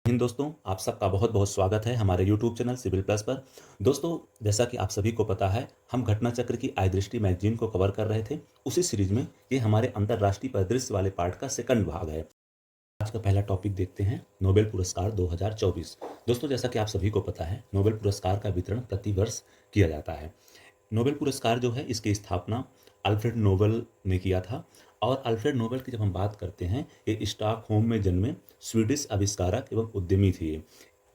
हिंद दोस्तों, आप सबका बहुत बहुत स्वागत है हमारे यूट्यूब चैनल सिविल प्लस पर। दोस्तों, जैसा कि आप सभी को पता है, हम घटना चक्र की आई दृष्टि मैगजीन को कवर कर रहे थे। उसी सीरीज में ये हमारे अंतर्राष्ट्रीय परिदृश्य वाले पार्ट का सेकंड भाग है। आज का पहला टॉपिक देखते हैं, नोबेल पुरस्कार 2024। दोस्तों, जैसा कि आप सभी को पता है, नोबेल पुरस्कार का वितरण प्रति वर्ष किया जाता है। नोबेल पुरस्कार जो है, इसकी स्थापना अल्फ्रेड नोबेल ने किया था। और अल्फ्रेड नोबेल की जब हम बात करते हैं, ये स्टॉकहोम में जन्मे स्वीडिश आविष्कारक एवं उद्यमी थे।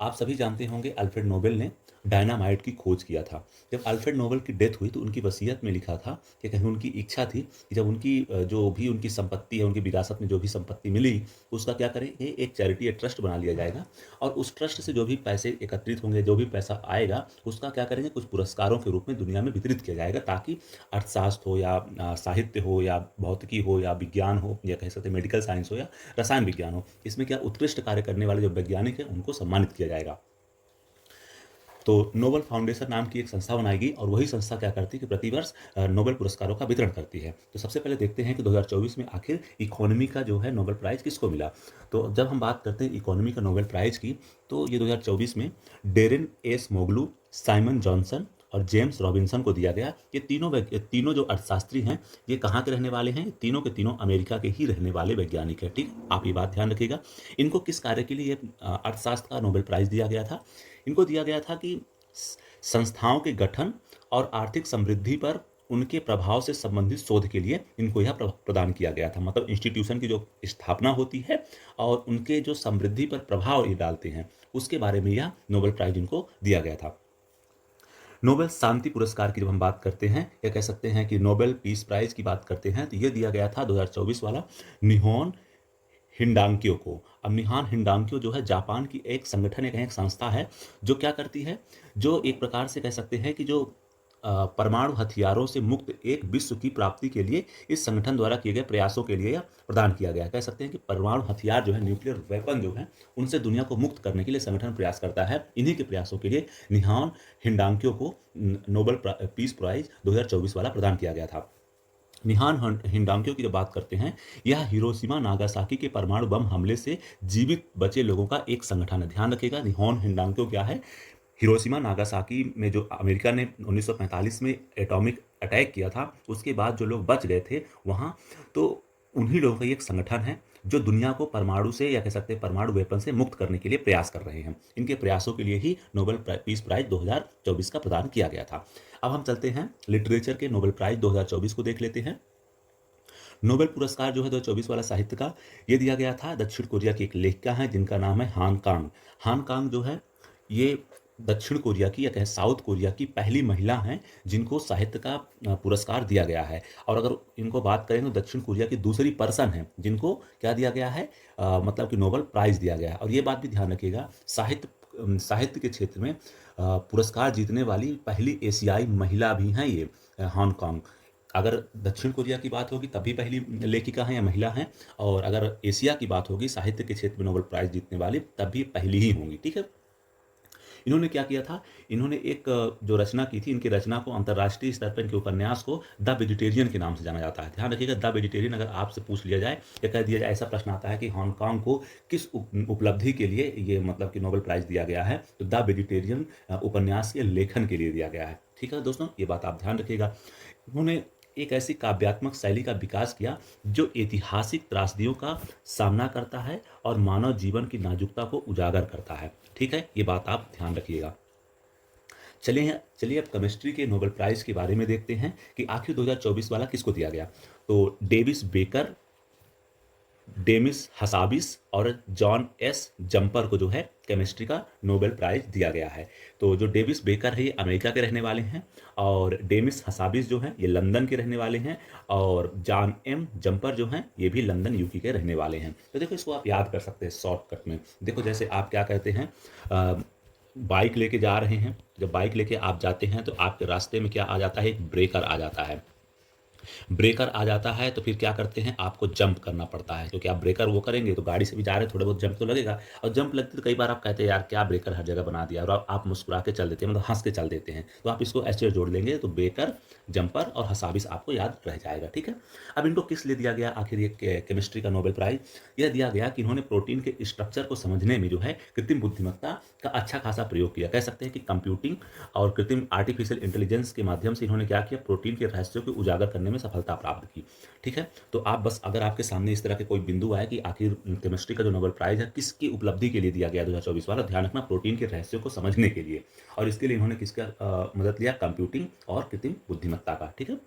आप सभी जानते होंगे, अल्फ्रेड नोबेल ने डायनामाइट की खोज किया था। जब अल्फ्रेड नोबेल की डेथ हुई तो उनकी वसीयत में लिखा था कि कहीं उनकी इच्छा थी कि जब उनकी जो भी उनकी संपत्ति है, उनकी विरासत में जो भी संपत्ति मिली, उसका क्या करें, ये एक चैरिटी या ट्रस्ट बना लिया जाएगा। और उस ट्रस्ट से जो भी पैसे एकत्रित होंगे, जो भी पैसा आएगा, उसका क्या करेंगे, कुछ पुरस्कारों के रूप में दुनिया में वितरित किया जाएगा, ताकि अर्थशास्त्र हो या साहित्य हो या भौतिकी हो या विज्ञान हो, या कह सकते हैं मेडिकल साइंस हो या रसायन विज्ञान हो, इसमें क्या उत्कृष्ट कार्य करने वाले जो वैज्ञानिक हैं, उनको सम्मानित किया जाएगा। तो नोबेल फाउंडेशन नाम की एक संस्था बनाएगी और वही संस्था क्या करती है कि प्रतिवर्ष नोबेल पुरस्कारों का वितरण करती है। तो सबसे पहले देखते हैं कि 2024 में आखिर इकोनॉमी का जो है नोबेल प्राइज़ किसको मिला। तो जब हम बात करते हैं इकोनॉमी का नोबेल प्राइज़ की, तो ये 2024 में डेरेन एस मोगलू, साइमन जॉनसन और जेम्स रॉबिन्सन को दिया गया। ये तीनों जो अर्थशास्त्री हैं, ये कहाँ के रहने वाले हैं? तीनों के तीनों अमेरिका के ही रहने वाले वैज्ञानिक हैं। ठीक, आप ये बात ध्यान रखिएगा। इनको किस कार्य के लिए ये अर्थशास्त्र का नोबेल प्राइज़ दिया गया था? इनको दिया गया था कि संस्थाओं के गठन और आर्थिक समृद्धि पर उनके प्रभाव से संबंधित शोध के लिए इनको यह प्रदान किया गया था। मतलब इंस्टीट्यूशन की जो स्थापना होती है और उनके जो समृद्धि पर प्रभाव ये डालते हैं, उसके बारे में यह नोबेल प्राइज इनको दिया गया था। नोबेल शांति पुरस्कार की जब हम बात करते हैं, या कह सकते हैं कि नोबेल पीस प्राइज की बात करते हैं, तो ये दिया गया था 2024 वाला निहोन हिंडांक्यो को। अब निहान हिंडांक्यो जो है, जापान की एक संगठन, एक संस्था है, जो क्या करती है, जो एक प्रकार से कह सकते हैं कि जो परमाणु हथियारों से मुक्त एक विश्व की प्राप्ति के लिए इस संगठन द्वारा किए गए प्रयासों के लिए यह प्रदान किया गया है। कह सकते हैं कि परमाणु हथियार जो है, न्यूक्लियर वेपन जो है, उनसे दुनिया को मुक्त करने के लिए संगठन प्रयास करता है। इन्हीं के प्रयासों के लिए निहान हिंडांक्यो को नोबेल पीस प्राइज 2024 वाला प्रदान किया गया था। निहान हिंडांक्यो की जब बात करते हैं, यह हिरोशिमा नागासाकी के परमाणु बम हमले से जीवित बचे लोगों का एक संगठन है। ध्यान रखिएगा, निहोन हिंडांक्यो क्या है? हिरोशिमा नागासाकी में जो अमेरिका ने 1945 में एटॉमिक अटैक किया था, उसके बाद जो लोग बच गए थे वहाँ, तो उन्हीं लोगों का ये एक संगठन है जो दुनिया को परमाणु से, या कह सकते हैं परमाणु वेपन से मुक्त करने के लिए प्रयास कर रहे हैं। इनके प्रयासों के लिए ही नोबेल पीस प्राइज 2024 का प्रदान किया गया था। अब हम चलते हैं लिटरेचर के नोबेल प्राइज 2024 को देख लेते हैं। नोबेल पुरस्कार जो है 2024 वाला साहित्य का, ये दिया गया था दक्षिण कोरिया की एक लेखिका हैं जिनका नाम है हान कांग। हान कांग जो है, ये दक्षिण कोरिया की, या कहें साउथ कोरिया की पहली महिला हैं जिनको साहित्य का पुरस्कार दिया गया है। और अगर इनको बात करें तो दक्षिण कोरिया की दूसरी पर्सन है जिनको क्या दिया गया है, मतलब कि नोबेल प्राइज दिया गया है। और ये बात भी ध्यान रखिएगा, साहित्य के क्षेत्र में पुरस्कार जीतने वाली पहली एशियाई महिला भी हैं ये, हांगकांग। अगर दक्षिण कोरिया की बात होगी तब भी पहली लेखिका हैं या महिला हैं, और अगर एशिया की बात होगी साहित्य के क्षेत्र में नोबेल प्राइज जीतने वाली, तब भी पहली ही होंगी। ठीक है। इन्होंने क्या किया था, इन्होंने एक जो रचना की थी, इनकी रचना को अंतर्राष्ट्रीय स्तर पर, इनके उपन्यास को द वेजिटेरियन के नाम से जाना जाता है। ध्यान रखिएगा, द वेजिटेरियन अगर आपसे पूछ लिया जाए या कह दिया जाए, ऐसा प्रश्न आता है कि हांगकांग को किस उपलब्धि के लिए ये मतलब कि नोबेल प्राइज दिया गया है, तो द वेजिटेरियन उपन्यास के लेखन के लिए दिया गया है। ठीक है दोस्तों, ये बात आप ध्यान रखिएगा। उन्होंने एक ऐसी काव्यात्मक शैली का विकास किया जो ऐतिहासिक त्रासदियों का सामना करता है और मानव जीवन की नाजुकता को उजागर करता है। ठीक है, ये बात आप ध्यान रखिएगा। चलिए चलिए अब केमिस्ट्री के नोबेल प्राइज के बारे में देखते हैं कि आखिर 2024 वाला किसको दिया गया। तो डेविस बेकर, डेमिस हसाबिस और जॉन एस जंपर को जो है केमिस्ट्री का नोबेल प्राइज दिया गया है। तो जो डेविस बेकर है, ये अमेरिका के रहने वाले हैं, और डेमिस हसाबिस जो हैं, ये लंदन के रहने वाले हैं, और जॉन एम जंपर जो हैं, ये भी लंदन यूके के रहने वाले हैं। तो देखो, इसको आप याद कर सकते हैं शॉर्टकट में। देखो, जैसे आप क्या कहते हैं, बाइक लेके जा रहे हैं, जब बाइक लेके आप जाते हैं तो आपके रास्ते में क्या आ जाता है, एक ब्रेकर आ जाता है। ब्रेकर आ जाता है तो फिर क्या करते हैं, आपको जंप करना पड़ता है, क्योंकि आप ब्रेकर वो करेंगे तो गाड़ी से भी जा रहे हैं, थोड़े बहुत जंप तो लगेगा, और जंप लगती तो कई बार आप कहते हैं यार क्या ब्रेकर हर जगह बना दिया, और आप मुस्कुरा के चल देते हैं, मतलब हंस के चल देते हैं। तो आप इसको ऐसे जोड़ लेंगे तो ब्रेकर, जंपर और हसाबिस आपको याद रह जाएगा। ठीक है, अब इनको किस लिए दिया गया आखिर ये केमिस्ट्री का नोबेल प्राइज? यह दिया गया कि इन्होंने प्रोटीन के स्ट्रक्चर को समझने में जो है कृत्रिम बुद्धिमत्ता का अच्छा खासा प्रयोग किया। कह सकते हैं कि कंप्यूटिंग और कृत्रिम आर्टिफिशियल इंटेलिजेंस के माध्यम से इन्होंने क्या किया, प्रोटीन के रहस्यों को उजागर करने में सफलता प्राप्त की। ठीक है, तो आप बस अगर आपके सामने इस तरह के कोई बिंदु आए कि आखिर केमिस्ट्री का जो नोबेल प्राइज है किसकी उपलब्धि के लिए दिया गया 2024 वाला, ध्यान रखना प्रोटीन के रहस्यों को समझने के लिए, और इसके लिए इन्होंने किसका मदद लिया, कंप्यूटिंग और कृत्रिम बुद्धिमत्ता का। ठीक है,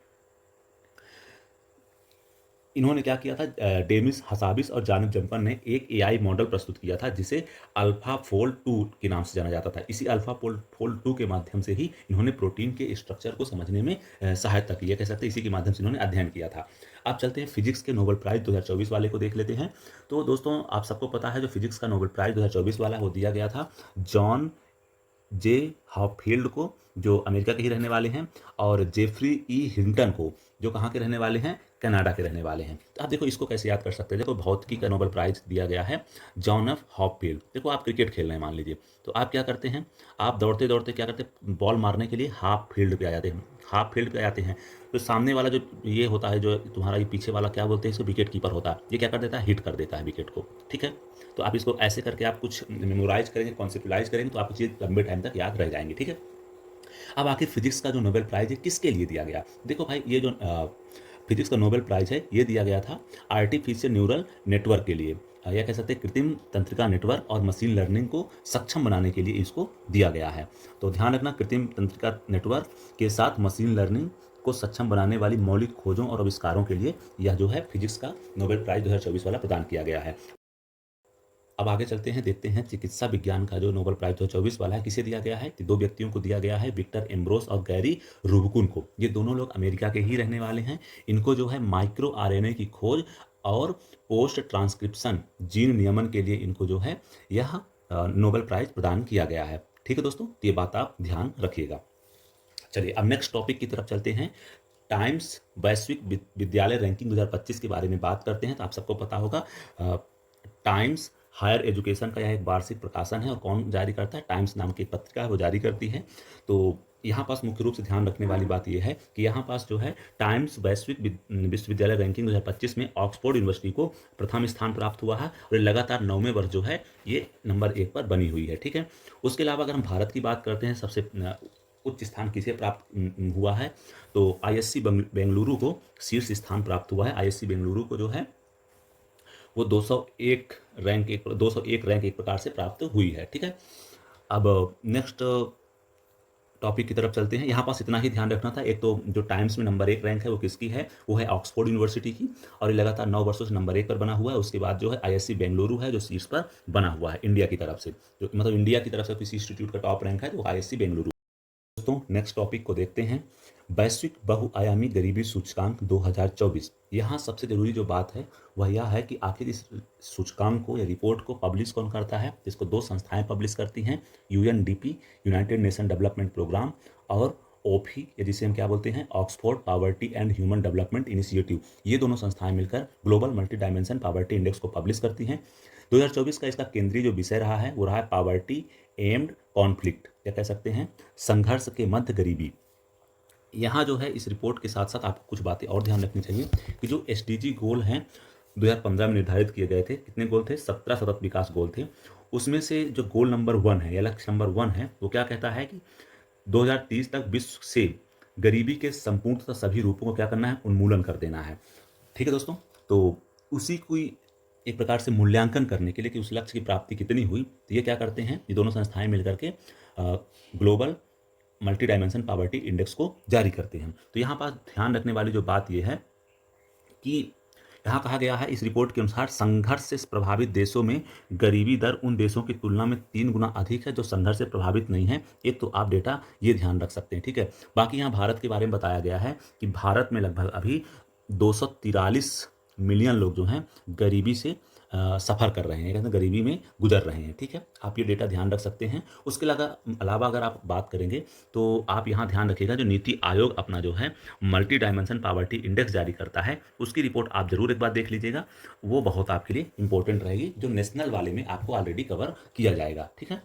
इन्होंने क्या किया था, डेमिस हसाबिस और जानब जम्पर ने एक एआई मॉडल प्रस्तुत किया था जिसे अल्फा फोल्ड 2 के नाम से जाना जाता था। इसी अल्फा फोल्ड 2 के माध्यम से ही इन्होंने प्रोटीन के स्ट्रक्चर को समझने में सहायता की है, कह सकते हैं इसी के माध्यम से इन्होंने अध्ययन किया था। अब चलते हैं फिजिक्स के नोबेल प्राइज 2024 वाले को देख लेते हैं। तो दोस्तों आप सबको पता है जो फिजिक्स का नोबेल प्राइज 2024 वाला वो दिया गया था जॉन जे हॉपफील्ड को, जो अमेरिका के ही रहने वाले हैं, और जेफरी ई हिंटन को, जो कहाँ के रहने वाले हैं, कनाडा के रहने वाले हैं। तो आप देखो इसको कैसे याद कर सकते हैं। देखो भौतिकी का नोबेल प्राइज दिया गया है जॉन एफ हॉपफील्ड। देखो आप क्रिकेट खेल रहे हैं मान लीजिए, तो आप क्या करते हैं, आप दौड़ते दौड़ते क्या करते हैं, बॉल मारने के लिए हाफ फील्ड पे आ जाते हैं, हाफ फील्ड पे आ जाते हैं। तो सामने वाला जो ये होता है, जो तुम्हारा ये पीछे वाला क्या बोलते हैं इसको, विकेट कीपर होता है, ये क्या कर देता है, हिट कर देता है विकेट को। ठीक है, तो आप इसको ऐसे करके आप कुछ मेमोराइज करेंगे, कॉन्सेप्टलाइज करेंगे, तो आपको चीज़ लंबे टाइम तक याद रह जाएंगी। ठीक है, अब आखिर फिजिक्स का जो नोबेल प्राइज है किसके लिए दिया गया? देखो भाई, ये जो फिजिक्स का नोबेल प्राइज है ये दिया गया था आर्टिफिशियल न्यूरल नेटवर्क के लिए, या कह सकते हैं कृत्रिम तंत्रिका नेटवर्क और मशीन लर्निंग को सक्षम बनाने के लिए इसको दिया गया है। तो ध्यान रखना, कृत्रिम तंत्रिका नेटवर्क के साथ मशीन लर्निंग को सक्षम बनाने वाली मौलिक खोजों और आविष्कारों के लिए यह जो है फिजिक्स का नोबेल प्राइज 2024 वाला प्रदान किया गया है। अब आगे चलते हैं, देखते हैं चिकित्सा विज्ञान का जो नोबेल प्राइज 2024 वाला है किसे दिया गया है। तो दो व्यक्तियों को दिया गया है, विक्टर एम्ब्रोस और गैरी रूबकुन को। ये दोनों लोग अमेरिका के ही रहने वाले हैं। इनको जो है माइक्रो आरएनए की खोज और पोस्ट ट्रांसक्रिप्शन जीन नियमन के लिए इनको जो है यह नोबेल प्राइज प्रदान किया गया है। ठीक है दोस्तों, तो ये बात आप ध्यान रखिएगा। चलिए अब नेक्स्ट टॉपिक की तरफ चलते हैं। टाइम्स वैश्विक विद्यालय रैंकिंग 2025 के बारे में बात करते हैं। तो आप सबको पता होगा टाइम्स हायर एजुकेशन का यह एक वार्षिक प्रकाशन है, और कौन जारी करता है, टाइम्स नाम की पत्रिका है वो जारी करती है। तो यहाँ पास मुख्य रूप से ध्यान रखने वाली बात यह है कि यहाँ पास जो है टाइम्स वैश्विक विश्वविद्यालय रैंकिंग 2025 में ऑक्सफोर्ड यूनिवर्सिटी को प्रथम स्थान प्राप्त हुआ है, और लगातार 9वें वर्ष जो है ये नंबर 1 पर बनी हुई है। ठीक है, उसके अलावा अगर हम भारत की बात करते हैं, सबसे उच्च स्थान किसे प्राप्त हुआ है, तो आईएससी बेंगलुरु को शीर्ष स्थान प्राप्त हुआ है। आईएससी बेंगलुरु को जो है वो 201 रैंक एक प्रकार से प्राप्त हुई है। ठीक है, अब नेक्स्ट टॉपिक की तरफ चलते हैं। यहाँ पास इतना ही ध्यान रखना था, एक तो जो टाइम्स में नंबर 1 रैंक है वो किसकी है, वो है ऑक्सफोर्ड यूनिवर्सिटी की, और ये लगातार 9 वर्षों से नंबर 1 पर बना हुआ है। उसके बाद जो है आईएससी बेंगलुरु है जो शीर्ष पर बना हुआ है इंडिया की तरफ से, जो मतलब इंडिया की तरफ से किसी इंस्टीट्यूट का टॉप रैंक है तो आईएससी बेंगलुरु। दोस्तों नेक्स्ट टॉपिक को देखते हैं, वैश्विक बहुआयामी गरीबी सूचकांक 2024। यहाँ सबसे जरूरी जो बात है वह यह है कि आखिर इस सूचकांक को या रिपोर्ट को पब्लिश कौन करता है। इसको दो संस्थाएं पब्लिश करती हैं, UNDP United Nation Development Programme, और ओफी या जिसे हम क्या बोलते हैं, Oxford Poverty and Human Development Initiative. ये दोनों संस्थाएं मिलकर global multi dimension poverty index को पब्लिश करती हैं। 2024 का इसका केंद्रीय जो विषय रहा है वो रहा है पावर्टी एम्ड कॉन्फ्लिक्ट, या कह सकते हैं संघर्ष के मध्य गरीबी। यहाँ जो है इस रिपोर्ट के साथ साथ आपको कुछ बातें और ध्यान रखनी चाहिए कि जो एसडीजी गोल हैं 2015 में निर्धारित किए गए थे, कितने गोल थे, 17 सतत विकास गोल थे। उसमें से जो गोल नंबर 1 है या लक्ष्य नंबर 1 है वो क्या कहता है कि 2030 तक विश्व से गरीबी के संपूर्ण तथा सभी रूपों को क्या करना है, उन्मूलन कर देना है। ठीक है दोस्तों, तो उसी को एक प्रकार से मूल्यांकन करने के लिए कि उस लक्ष्य की प्राप्ति कितनी हुई, तो ये क्या करते हैं, ये दोनों संस्थाएं मिलकर के global multi dimension poverty index को जारी करते हैं। तो यहाँ पर ध्यान रखने वाली जो बात यह है कि यहाँ कहा गया है इस रिपोर्ट के अनुसार संघर्ष से प्रभावित देशों में गरीबी दर उन देशों की तुलना में 3 गुना अधिक है जो संघर्ष से प्रभावित नहीं है। एक तो आप डेटा ये ध्यान रख सकते हैं। ठीक है, बाकी यहाँ भारत के बारे में बताया गया है कि भारत में लगभग अभी 243 मिलियन लोग जो हैं गरीबी से सफ़र कर रहे हैं, कहते हैं गरीबी में गुजर रहे हैं। ठीक है, आप ये डेटा ध्यान रख सकते हैं। उसके अलावा अगर आप बात करेंगे तो आप यहाँ ध्यान रखिएगा, जो नीति आयोग अपना जो है मल्टी डायमेंशन पॉवर्टी इंडेक्स जारी करता है, उसकी रिपोर्ट आप जरूर एक बार देख लीजिएगा। वो बहुत आपके लिए इंपॉर्टेंट रहेगी, जो नेशनल वाले में आपको ऑलरेडी कवर किया जाएगा। ठीक है,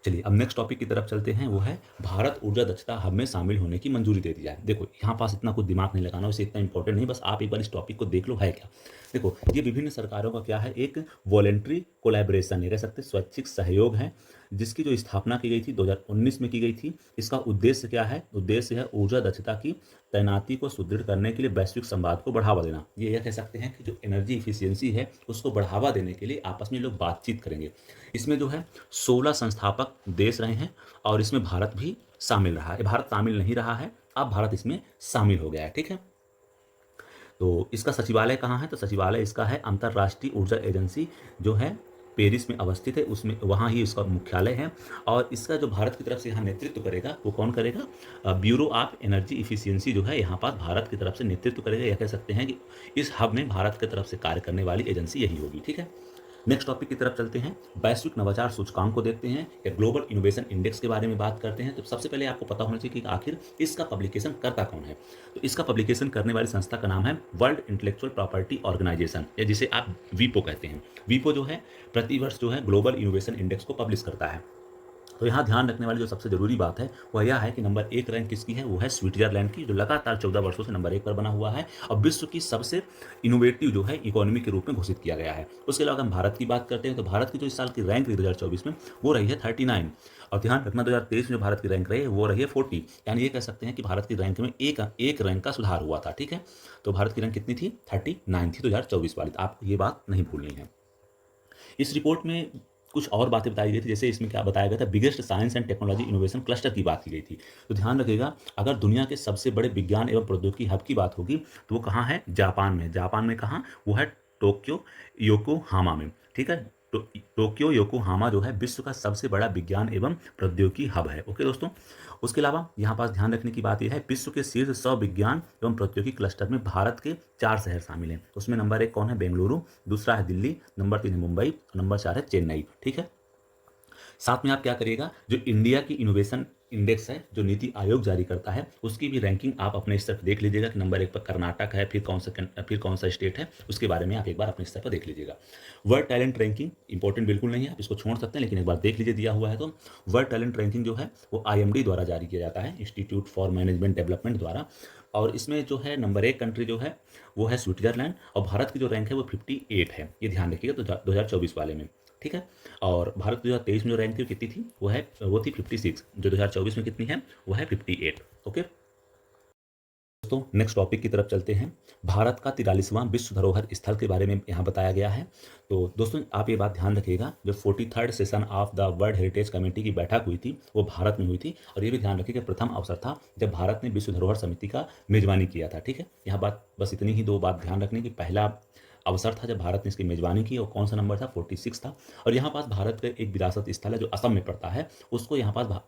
चलिए अब नेक्स्ट टॉपिक की तरफ चलते हैं। वो है भारत ऊर्जा दक्षता हब में शामिल होने की मंजूरी दे दी जाए। देखो यहाँ पास इतना कुछ दिमाग नहीं लगाना, वैसे इतना इंपॉर्टेंट नहीं, बस आप एक बार इस टॉपिक को देख लो है क्या। देखो ये विभिन्न सरकारों का क्या है, एक वॉलेंट्री कोलैबोरेशन, ये कह सकते हैं स्वैच्छिक सहयोग है, जिसकी जो स्थापना की गई थी 2019 में की गई थी। इसका उद्देश्य क्या है, उद्देश्य है ऊर्जा दक्षता की तैनाती को सुदृढ़ करने के लिए वैश्विक संवाद को बढ़ावा देना। ये यह कह सकते हैं कि जो एनर्जी इफिशियंसी है उसको बढ़ावा देने के लिए आपस में लोग बातचीत करेंगे। इसमें जो है 16 संस्थापक देश रहे हैं और इसमें भारत भी शामिल रहा है। भारत शामिल नहीं रहा है, अब भारत इसमें शामिल हो गया है। ठीक है, तो इसका सचिवालय कहाँ है, तो सचिवालय इसका है अंतर्राष्ट्रीय ऊर्जा एजेंसी जो है पेरिस में अवस्थित है, उसमें वहाँ ही इसका मुख्यालय है। और इसका जो भारत की तरफ से यहाँ नेतृत्व करेगा वो कौन करेगा, ब्यूरो ऑफ एनर्जी इफिशियंसी जो है यहाँ पर भारत की तरफ से नेतृत्व करेगा। यह कह सकते हैं कि इस हब में भारत की तरफ से कार्य करने वाली एजेंसी यही होगी। ठीक है, नेक्स्ट टॉपिक की तरफ चलते हैं। वैश्विक नवाचार सूचकांक को देखते हैं या ग्लोबल इनोवेशन इंडेक्स के बारे में बात करते हैं। तो सबसे पहले आपको पता होना चाहिए कि आखिर इसका पब्लिकेशन करता कौन है। तो इसका पब्लिकेशन करने वाली संस्था का नाम है वर्ल्ड इंटेलेक्चुअल प्रॉपर्टी ऑर्गेनाइजेशन, या जिसे आप वीपो कहते हैं। वीपो जो है प्रतिवर्ष जो है ग्लोबल इनोवेशन इंडेक्स को पब्लिश करता है। तो यहाँ ध्यान रखने वाली जो सबसे जरूरी बात है वह यह है कि नंबर 1 रैंक किसकी है, वो है स्विट्जरलैंड की, जो लगातार 14 वर्षों से नंबर 1 पर बना हुआ है और विश्व की सबसे इनोवेटिव जो है इकोनॉमी के रूप में घोषित किया गया है। उसके अलावा हम भारत की बात करते हैं तो भारत की जो इस साल की रैंक रही 2024 में वो रही है 39। और ध्यान रखना 2023 में जो भारत की रैंक रही है वो रही है 40, यानी ये कह सकते हैं कि भारत की रैंक में एक रैंक का सुधार हुआ था। ठीक है, तो भारत की रैंक कितनी थी, 39 थी 2024 वाली। आपको ये बात नहीं भूलनी है। इस रिपोर्ट में कुछ और बातें बताई गई थी, जैसे इसमें क्या बताया गया था, biggest science and technology innovation cluster की बात की गई थी। तो ध्यान रखिएगा, अगर दुनिया के सबसे बड़े विज्ञान एवं प्रौद्योगिकी हब की बात होगी तो वो कहाँ है, जापान में। जापान में कहाँ, वो है टोक्यो योकोहामा में। ठीक है, टोक्यो योकोहामा जो है विश्व का सबसे बड़ा विज्ञान एवं प्रौद्योगिकी हब है। ओके दोस्तों, उसके अलावा यहाँ पास ध्यान रखने की बात यह है, विश्व के शीर्ष 100 विज्ञान एवं प्रौद्योगिकी क्लस्टर में भारत के 4 शहर शामिल हैं। उसमें नंबर 1 कौन है, बेंगलुरु, दूसरा है दिल्ली, नंबर 3 है मुंबई और नंबर 4 है चेन्नई। ठीक है, साथ में आप क्या करिएगा, जो इंडिया की इनोवेशन इंडेक्स है जो नीति आयोग जारी करता है उसकी भी रैंकिंग आप अपने स्तर पर देख लीजिएगा कि नंबर 1 पर कर्नाटक है, फिर कौन सा स्टेट है, उसके बारे में आप एक बार अपने स्तर पर देख लीजिएगा। वर्ल्ड टैलेंट रैंकिंग इंपॉर्टेंट बिल्कुल नहीं है, आप इसको छोड़ सकते हैं, लेकिन एक बार देख लीजिए दिया हुआ है तो। वर्ल्ड टैलेंट रैंकिंग जो है वो IMD द्वारा जारी किया जाता है, इंस्टीट्यूट फॉर मैनेजमेंट डेवलपमेंट द्वारा। और इसमें जो है नंबर 1 कंट्री जो है वो है स्विट्जरलैंड और भारत की जो रैंक है वो 58 है, ये ध्यान रखिएगा तो 2024 वाले में। ठीक है, और भारत की 2023 में जो रैंक थी कितनी थी, वो थी 56, जो 2024 में कितनी है वो है 58। ओके दोस्तों, नेक्स्ट टॉपिक की तरफ चलते हैं। भारत का 43वां विश्व धरोहर स्थल के बारे में यहाँ बताया गया है। तो दोस्तों आप ये बात ध्यान रखिएगा, जो 43rd session of the world heritage committee की बैठक हुई थी वो भारत में हुई थी। और ये भी ध्यान रखिएगा प्रथम अवसर था जब भारत ने विश्व धरोहर समिति का मेजबानी किया था। ठीक है, यहाँ बात बस इतनी ही 2 बात ध्यान रखने की, पहला अवसर था जब भारत ने इसकी मेजबानी की और कौन सा नंबर था, 46 था। और यहाँ पास भारत का एक विरासत स्थल है जो असम में पड़ता है, उसको यहाँ पास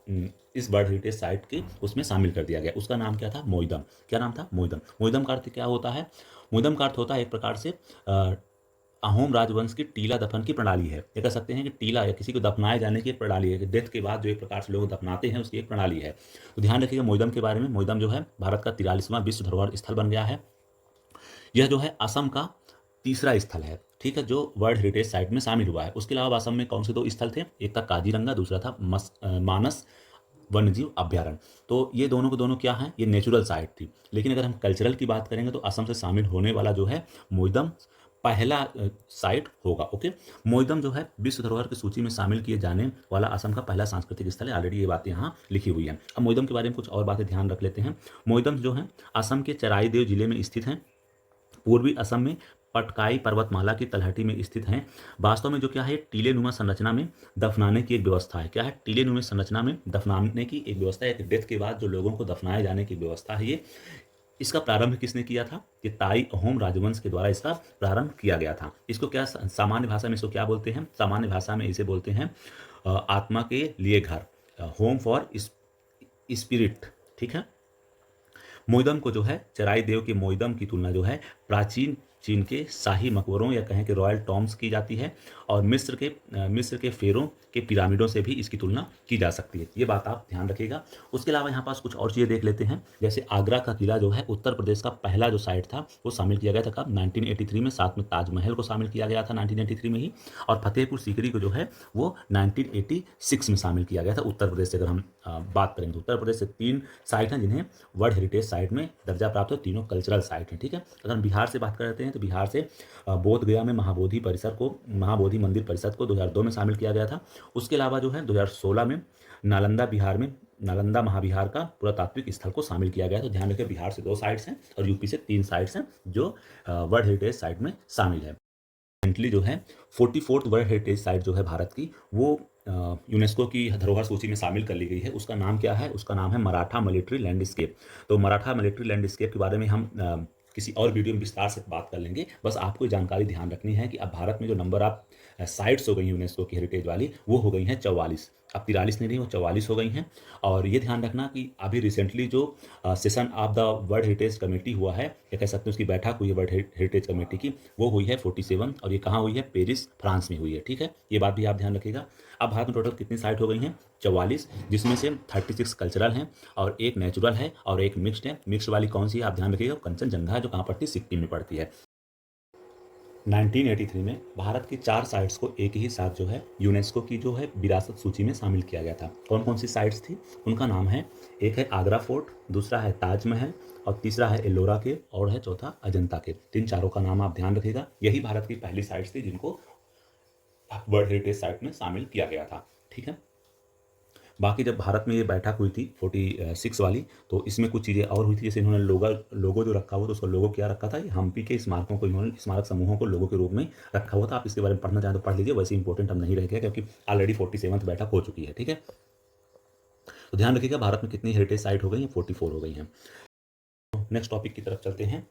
इस वर्ल्ड हेरिटेज साइट के उसमें शामिल कर दिया गया। उसका नाम क्या था, मोइदम। क्या नाम था, मोइदम। मोइदम का अर्थ क्या होता है, मोइदम का अर्थ होता है एक प्रकार से अहोम राजवंश की टीला दफन की प्रणाली है। ये कह सकते हैं कि टीला या किसी को दफनाए जाने की एक प्रणाली है, कि डेथ के बाद जो एक प्रकार से लोग दफनाते हैं उसकी एक प्रणाली है। तो ध्यान रखिएगा मोइदम के बारे में। मोइदम जो है भारत का 43वां विश्व धरोहर स्थल बन गया है। यह जो है असम का तीसरा स्थल है, ठीक है, जो वर्ल्ड हेरिटेज साइट में शामिल हुआ है। उसके अलावा असम में कौन से 2 स्थल थे, एक था काजीरंगा, दूसरा था मानस वन्यजीव अभ्यारण्य। तो ये दोनों को दोनों क्या हैं, ये नेचुरल साइट थी। लेकिन अगर हम कल्चरल की बात करेंगे तो असम से शामिल होने वाला जो है मोइदम पहला साइट होगा। ओके, मोइदम जो है विश्व धरोहर की सूची में शामिल किए जाने वाला असम का पहला सांस्कृतिक स्थल है। ऑलरेडी ये बातें यहाँ लिखी हुई हैं। अब मोइदम के बारे में कुछ और बातें ध्यान रख लेते हैं। मोइदम जो है असम के चराईदेव जिले में स्थित है, पूर्वी असम में पटकाई पर्वतमाला की तलहटी में स्थित हैं। वास्तव में जो क्या है, टीलेनुमा संरचना में दफनाने की एक व्यवस्था है। क्या है, टीलेनुमा संरचना में दफनाने की एक व्यवस्था है। एक डेथ के बाद जो लोगों को दफनाए जाने की व्यवस्था है ये। इसका प्रारंभ किसने किया था, ये ताई अहोम राजवंश के द्वारा इसका प्रारंभ किया गया था। इसको क्या सामान्य भाषा में इसको क्या बोलते हैं, सामान्य भाषा में इसे बोलते हैं आत्मा के लिए घर, होम फॉर स्पिरिट। ठीक है, मोइदम को जो है चराई देव के मोइदम की तुलना जो है प्राचीन चीन के शाही मकबरों या कहें कि रॉयल टॉम्ब्स की जाती है, और मिस्र के फेरों के पिरामिडों से भी इसकी तुलना की जा सकती है। ये बात आप ध्यान रखिएगा। उसके अलावा यहाँ पास कुछ और चीज़ें देख लेते हैं। जैसे आगरा का किला जो है उत्तर प्रदेश का पहला जो साइट था वो शामिल किया गया था कब? 1983 में। साथ में ताजमहल को शामिल किया गया था 1983 में ही, और फतेहपुर सीकरी को जो है वो 1986 में शामिल किया गया था। उत्तर प्रदेश से अगर हम बात करें तो उत्तर प्रदेश से 3 साइट हैं जिन्हें वर्ल्ड हेरिटेज साइट में दर्जा प्राप्त है। तीनों कल्चरल साइट हैं, ठीक है। अगर हम बिहार से बात करते हैं तो बिहार से बोध गया में महाबोधि मंदिर परिषद को 2002 में शामिल किया गया था। उसके अलावा जो है 2016 में नालंदा महाविहार का पुरातात्विक स्थल को शामिल किया गया। तो ध्यान रखिए, बिहार से 2 साइट्स हैं और यूपी से 3 साइट्स हैं जो वर्ल्ड हेरिटेज साइट में शामिल है। रिसेंटली जो है 44th वर्ल्ड हेरिटेज साइट जो है भारत की, वो यूनेस्को की धरोहर सूची में शामिल कर ली गई है। उसका नाम क्या है? उसका नाम है मराठा मिलिट्री लैंडस्केप। तो मराठा मिलिट्री लैंडस्केप के बारे में हम किसी और वीडियो में विस्तार से बात कर लेंगे। बस आपको ये जानकारी ध्यान रखनी है कि अब भारत में जो नंबर ऑफ साइट्स हो गई यूनेस्को की हेरिटेज वाली, वो हो गई हैं 44। अब 43 नहीं रही, वो 44 हो गई हैं। और ये ध्यान रखना कि अभी रिसेंटली जो session of the world heritage committee हुआ है, या कह सकते हैं उसकी बैठक हुई है वर्ल्ड हेरिटेज कमेटी की, वो हुई है 47, और ये कहाँ हुई है? पेरिस, फ्रांस में हुई है, ठीक है। ये बात भी आप ध्यान रखिएगा। अब भारत में टोटल कितनी साइट हो गई हैं? 44, जिसमें से 36 कल्चरल हैं और 1 नेचुरल है और 1 मिक्स्ड है। मिक्स्ड वाली कौन सी है आप ध्यान रखिएगा? कंचनजंगा है, जो कहाँ पड़ती है? सिक्किम में पड़ती है। 1983 में भारत की 4 साइट्स को एक ही साथ जो है यूनेस्को की जो है विरासत सूची में शामिल किया गया था। कौन कौन सी साइट्स थी? उनका नाम है, एक है आगरा फोर्ट, दूसरा है ताजमहल, और तीसरा है एलोरा केव, और है चौथा अजंता केव। तीन चारों का नाम आप ध्यान रखिएगा। यही भारत की पहली साइट्स थी जिनको वर्ल्ड हेरिटेज साइट में शामिल किया गया था, ठीक है। बाकी जब भारत में ये बैठक हुई थी 46 वाली, तो इसमें कुछ चीज़ें और हुई थी। जैसे इन्होंने लोगो जो रखा हुआ, तो उसका लोगो क्या रखा था? ये हम्पी के स्मारकों को, इन्होंने स्मारक समूहों को लोगो के रूप में रखा हुआ था। आप इसके बारे में पढ़ना चाहें तो पढ़ लीजिए, वैसे इंपॉर्टेंट हम नहीं रह गया क्योंकि ऑलरेडी 47th बैठक हो चुकी है, ठीक है। तो ध्यान रखिएगा, भारत में कितनी हेरिटेज साइट हो गई हैं? 44 हो गई हैं। नेक्स्ट टॉपिक की तरफ चलते हैं।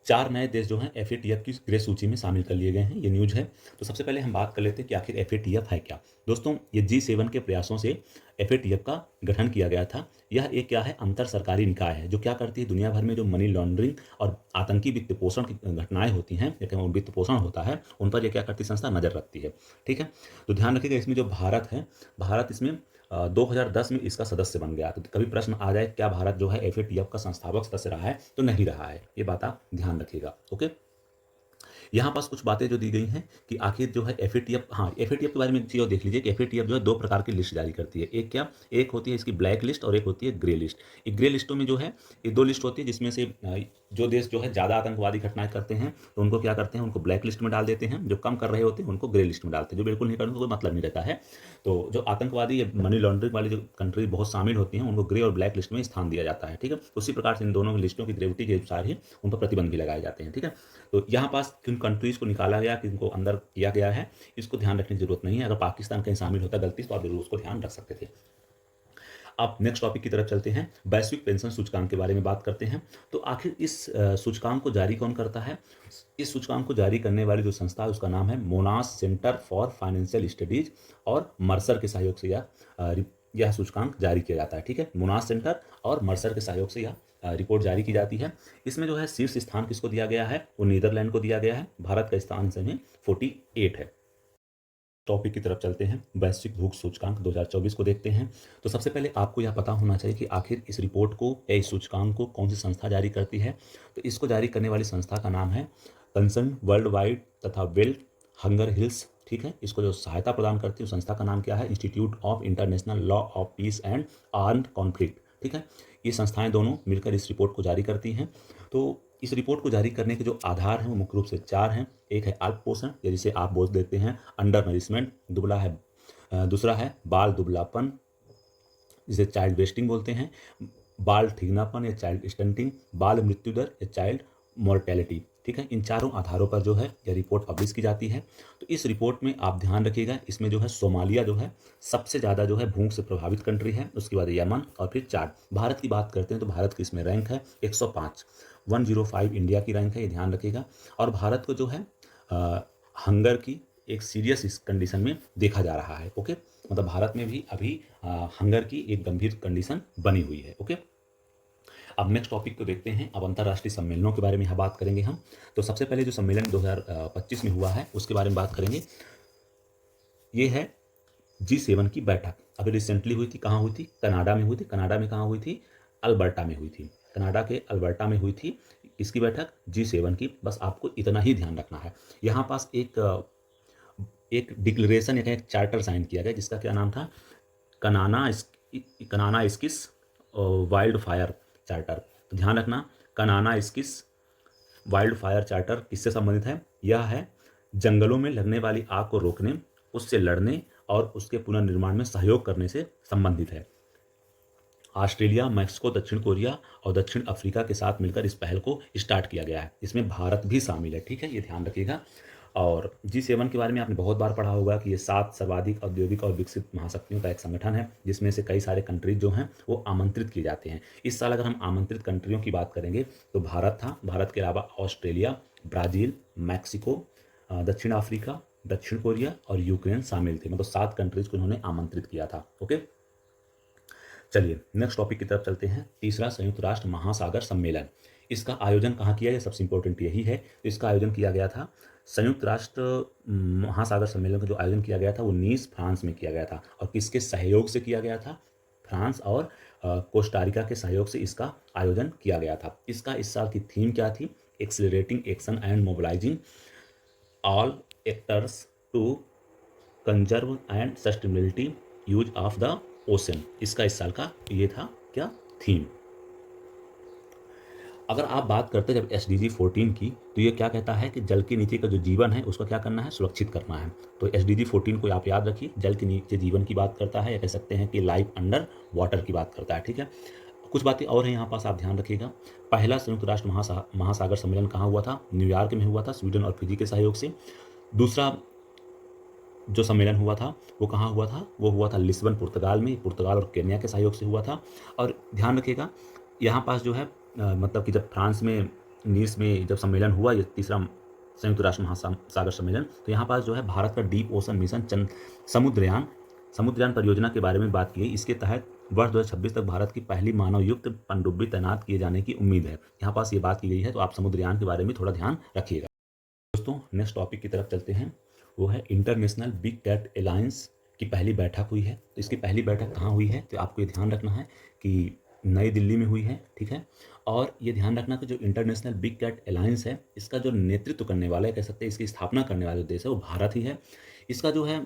4 नए देश जो हैं एफएटीएफ की ग्रे सूची में शामिल कर लिए गए हैं, ये न्यूज़ है। तो सबसे पहले हम बात कर लेते हैं कि आखिर एफएटीएफ है क्या। दोस्तों, ये G7 के प्रयासों से एफएटीएफ का गठन किया गया था। यह एक क्या है? अंतर सरकारी निकाय है जो क्या करती है? दुनिया भर में जो मनी लॉन्ड्रिंग और आतंकी वित्त पोषण की घटनाएं होती हैं, या कहें वित्त पोषण होता है, उन पर यह क्या करती संस्था? नजर रखती है, ठीक है। तो ध्यान रखिएगा, इसमें जो भारत है, भारत इसमें 2010 में इसका सदस्य बन गया। तो कभी प्रश्न आ जाए क्या भारत जो है एफएटीएफ का संस्थापक सदस्य रहा है? तो नहीं रहा है। ये बात आप ध्यान रखिएगा, ओके। यहाँ पास कुछ बातें जो दी गई हैं कि आखिर जो है एफएटीएफ, हाँ, एफएटीएफ के बारे में एक चीज़ और देख लीजिए कि एफएटीएफ जो है 2 प्रकार की लिस्ट जारी करती है। एक क्या? एक होती है इसकी ब्लैक लिस्ट और एक होती है ग्रे लिस्ट। ये ग्रे लिस्टों में जो है ये 2 लिस्ट होती है, जिसमें से जो देश जो है ज़्यादा आतंकवादी घटनाएं करते हैं तो उनको क्या करते हैं? उनको ब्लैक लिस्ट में डाल देते हैं। जो कम कर रहे होते हैं उनको ग्रे लिस्ट में डालते हैं। जो बिल्कुल नहीं करते कोई मतलब नहीं रहता है। तो जो आतंकवादी या मनी लॉन्ड्रिंग वाली जो कंट्री बहुत शामिल होती हैं, उनको ग्रे और ब्लैक लिस्ट में स्थान दिया जाता है, ठीक है। उसी प्रकार से इन दोनों लिस्टों की ग्रेविटी के अनुसार ही उन पर प्रतिबंध भी लगाए जाते हैं, ठीक है। तो यहाँ पास किन कंट्रीज़ को निकाला गया, किनको अंदर किया गया है, इसको ध्यान रखने की जरूरत नहीं है। अगर पाकिस्तान कहीं शामिल होता गलती से तो आप जरूर उसको ध्यान रख सकते थे। अब नेक्स्ट टॉपिक की तरफ चलते हैं। वैश्विक पेंशन सूचकांक के बारे में बात करते हैं। तो आखिर इस सूचकांक को जारी कौन करता है? इस सूचकांक को जारी करने वाली जो संस्था है उसका नाम है Mona's centre for financial studies, और मर्सर के सहयोग से यह सूचकांक जारी किया जाता है, ठीक है। मोनास सेंटर और मर्सर के सहयोग से यह रिपोर्ट जारी की जाती है। इसमें जो है शीर्ष स्थान किसको दिया गया है? वो नीदरलैंड को दिया गया है। भारत का स्थान इसमें 48 है। टॉपिक की तरफ चलते हैं। वैश्विक भूख सूचकांक 2024 को देखते हैं। तो सबसे पहले आपको यह पता होना चाहिए कि आखिर इस रिपोर्ट को या इस सूचकांक को कौन सी संस्था जारी करती है। तो इसको जारी करने वाली संस्था का नाम है कंसर्न वर्ल्ड वाइड तथा वेल्थ हंगर हिल्स, ठीक है। इसको जो सहायता प्रदान करती है उस संस्था का नाम क्या है? Institute of international law of peace and armed conflict, ठीक है। ये संस्थाएं दोनों मिलकर इस रिपोर्ट को जारी करती हैं। तो इस रिपोर्ट को जारी करने के जो आधार हैं वो मुख्य रूप से 4 हैं। एक है अल्प पोषण, या जिसे आप बोल देते हैं अंडर नरिशमेंट, दुबला है। दूसरा है बाल दुबलापन, जिसे चाइल्ड वेस्टिंग बोलते हैं, बाल ठिगनापन या चाइल्ड स्टंटिंग, बाल मृत्यु दर या चाइल्ड मोर्टेलिटी, ठीक है। इन चारों आधारों पर जो है यह रिपोर्ट पब्लिश की जाती है। तो इस रिपोर्ट में आप ध्यान रखिएगा, इसमें जो है सोमालिया जो है सबसे ज़्यादा जो है भूख से प्रभावित कंट्री है। उसके बाद यमन और फिर चाड। भारत की बात करते हैं तो भारत की इसमें रैंक है 105, 105 इंडिया की रैंक है, ये ध्यान रखिएगा। और भारत को जो है हंगर की एक सीरियस इस कंडीशन में देखा जा रहा है, ओके। मतलब भारत में भी अभी हंगर की एक गंभीर कंडीशन बनी हुई है, ओके। अब नेक्स्ट टॉपिक को देखते हैं। अब अंतर्राष्ट्रीय सम्मेलनों के बारे में यहाँ बात करेंगे हम। तो सबसे पहले जो सम्मेलन 2025 में हुआ है उसके बारे में बात करेंगे। ये है G7 की बैठक। अभी रिसेंटली हुई थी, कहाँ हुई थी? कनाडा में हुई थी। कनाडा में कहाँ हुई थी? अल्बर्टा में हुई थी। कनाडा के अल्बर्टा में हुई थी इसकी बैठक, G7 की। बस आपको इतना ही ध्यान रखना है। यहाँ पास एक डिक्लेरेशन या एक चार्टर साइन किया गया जिसका क्या नाम था? कनाना इस्किस वाइल्ड फायर चार्टर। तो ध्यान रखना, कनाना इस्किस वाइल्ड फायर चार्टर किससे संबंधित है? यह है जंगलों में लगने वाली आग को रोकने, उससे लड़ने और उसके पुनर्निर्माण में सहयोग करने से संबंधित है। ऑस्ट्रेलिया, मैक्सिको, दक्षिण कोरिया और दक्षिण अफ्रीका के साथ मिलकर इस पहल को स्टार्ट किया गया है। इसमें भारत भी शामिल है, ठीक है, ये ध्यान रखिएगा। और G7 के बारे में आपने बहुत बार पढ़ा होगा कि ये 7 सर्वाधिक औद्योगिक और विकसित महाशक्तियों का एक संगठन है जिसमें से कई सारे कंट्रीज जो हैं वो आमंत्रित किए जाते हैं। इस साल अगर हम आमंत्रित कंट्रियों की बात करेंगे तो भारत था। भारत के अलावा ऑस्ट्रेलिया, ब्राज़ील, मैक्सिको, दक्षिण अफ्रीका, दक्षिण कोरिया और यूक्रेन शामिल थे। मतलब 7 कंट्रीज को उन्होंने आमंत्रित किया था। ओके, चलिए नेक्स्ट टॉपिक की तरफ चलते हैं। तीसरा, संयुक्त राष्ट्र महासागर सम्मेलन। इसका आयोजन कहाँ किया? ये सबसे इंपॉर्टेंट यही है। तो इसका आयोजन किया गया था, संयुक्त राष्ट्र महासागर सम्मेलन का जो आयोजन किया गया था वो नीस, फ्रांस में किया गया था। और किसके सहयोग से किया गया था? फ्रांस और कोस्टारिका के सहयोग से इसका आयोजन किया गया था। इसका इस साल की थीम क्या थी? Accelerating action and mobilising all actors to conserve and sustainability use of the ocean. इसका इस साल का ये था क्या? थीम। अगर आप बात करते हैं जब SDG 14 की, तो ये क्या कहता है कि जल के नीचे का जो जीवन है उसको क्या करना है? सुरक्षित करना है। तो SDG 14 को आप याद रखिए, जल के नीचे जीवन की बात करता है, या कह सकते हैं कि लाइफ अंडर वाटर की बात करता है, ठीक है। कुछ बातें और हैं यहाँ पास, आप ध्यान रखिएगा। पहला संयुक्त राष्ट्र महासागर सम्मेलन कहाँ हुआ था? न्यूयॉर्क में हुआ था, स्वीडन और फिजी के सहयोग से। दूसरा जो सम्मेलन हुआ था वो कहाँ हुआ था? वो हुआ था लिस्बन, पुर्तगाल में। पुर्तगाल और केन्या के सहयोग से हुआ था। और ध्यान रखिएगा यहाँ पास जो है मतलब कि जब फ्रांस में नीस में जब सम्मेलन हुआ, ये तीसरा संयुक्त राष्ट्र महासागर सम्मेलन, तो यहाँ पास जो है भारत का डीप ओशन मिशन समुद्रयान परियोजना के बारे में बात की गई। इसके तहत वर्ष 2026 तक भारत की पहली मानवयुक्त पनडुब्बी तैनात किए जाने की उम्मीद है। यहाँ पास ये बात की गई है, तो आप समुद्रयान के बारे में थोड़ा ध्यान रखिएगा। दोस्तों नेक्स्ट टॉपिक की तरफ चलते हैं। वो है इंटरनेशनल बिग कैट अलायंस की पहली बैठक हुई है। तो इसकी पहली बैठक कहाँ हुई है? तो आपको ये ध्यान रखना है कि नई दिल्ली में हुई है, ठीक है। और ये ध्यान रखना कि जो इंटरनेशनल बिग कैट अलायंस है इसका जो नेतृत्व करने वाला है, कह सकते हैं इसकी स्थापना करने वाला जो देश है वो भारत ही है। इसका जो है